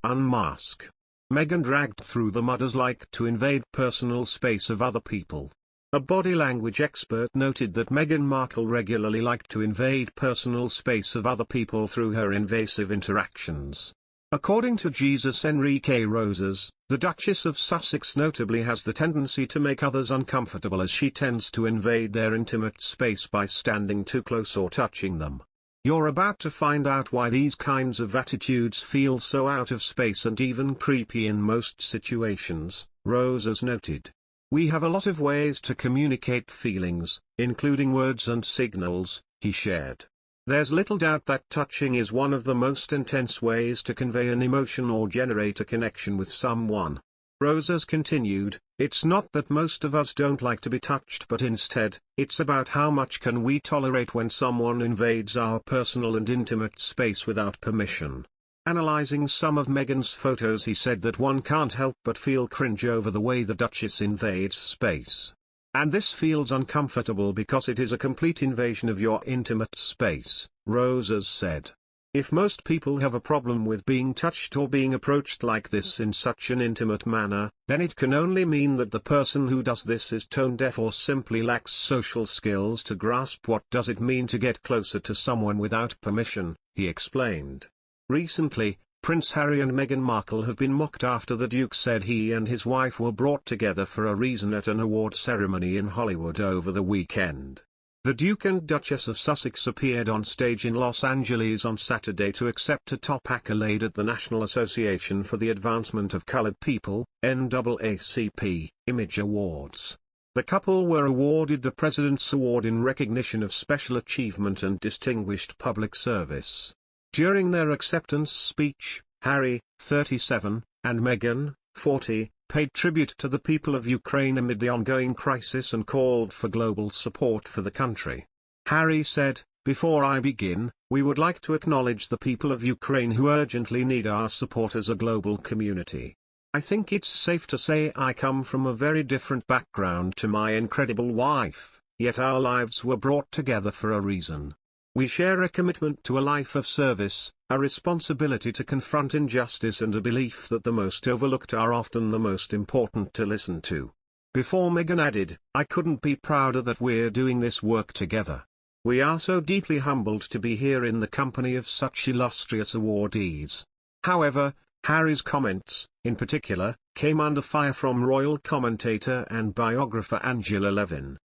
Unmask. Meghan dragged through the mud as like to invade personal space of other people. A body language expert noted that Meghan Markle regularly liked to invade personal space of other people through her invasive interactions. According to Jesus Enrique Rosas, the Duchess of Sussex notably has the tendency to make others uncomfortable as she tends to invade their intimate space by standing too close or touching them. You're about to find out why these kinds of attitudes feel so out of space and even creepy in most situations, Rosas noted. We have a lot of ways to communicate feelings, including words and signals, he shared. There's little doubt that touching is one of the most intense ways to convey an emotion or generate a connection with someone. Rosas continued, it's not that most of us don't like to be touched, but instead, it's about how much can we tolerate when someone invades our personal and intimate space without permission. Analyzing some of Meghan's photos, he said that one can't help but feel cringe over the way the Duchess invades space. And this feels uncomfortable because it is a complete invasion of your intimate space, Rosas said. If most people have a problem with being touched or being approached like this in such an intimate manner, then it can only mean that the person who does this is tone deaf or simply lacks social skills to grasp what does it mean to get closer to someone without permission, he explained. Recently, Prince Harry and Meghan Markle have been mocked after the Duke said he and his wife were brought together for a reason at an award ceremony in Hollywood over the weekend. The Duke and Duchess of Sussex appeared on stage in Los Angeles on Saturday to accept a top accolade at the National Association for the Advancement of Colored People, NAACP, Image Awards. The couple were awarded the President's Award in recognition of special achievement and distinguished public service. During their acceptance speech, Harry, 37, and Meghan, 40, paid tribute to the people of Ukraine amid the ongoing crisis and called for global support for the country. Harry said, "Before I begin, we would like to acknowledge the people of Ukraine who urgently need our support as a global community. I think it's safe to say I come from a very different background to my incredible wife, yet our lives were brought together for a reason. We share a commitment to a life of service, a responsibility to confront injustice and a belief that the most overlooked are often the most important to listen to." Before Meghan added, "I couldn't be prouder that we're doing this work together. We are so deeply humbled to be here in the company of such illustrious awardees." However, Harry's comments, in particular, came under fire from royal commentator and biographer Angela Levin.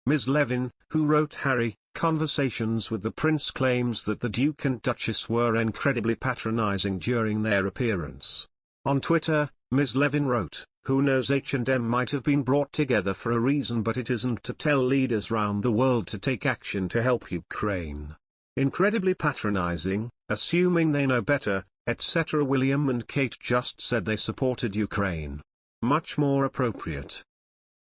Ms. Levin, who wrote Harry, Conversations with the Prince, claims that the Duke and Duchess were incredibly patronizing during their appearance. On Twitter, Ms. Levin wrote, "Who knows, H&M might have been brought together for a reason, but it isn't to tell leaders round the world to take action to help Ukraine. Incredibly patronizing, assuming they know better, etc. William and Kate just said they supported Ukraine. Much more appropriate."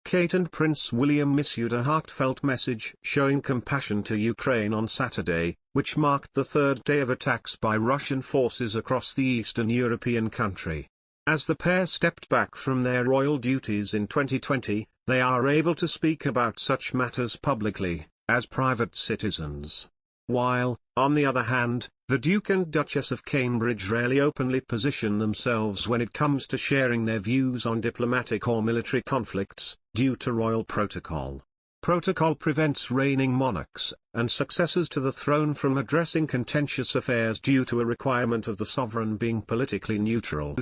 Kate and Prince William issued a heartfelt message showing compassion to Ukraine on Saturday, which marked the third day of attacks by Russian forces across the Eastern European country. As the pair stepped back from their royal duties in 2020, they are able to speak about such matters publicly, as private citizens. While, on the other hand, the Duke and Duchess of Cambridge rarely openly position themselves when it comes to sharing their views on diplomatic or military conflicts, due to royal protocol. Protocol prevents reigning monarchs and successors to the throne from addressing contentious affairs due to a requirement of the sovereign being politically neutral.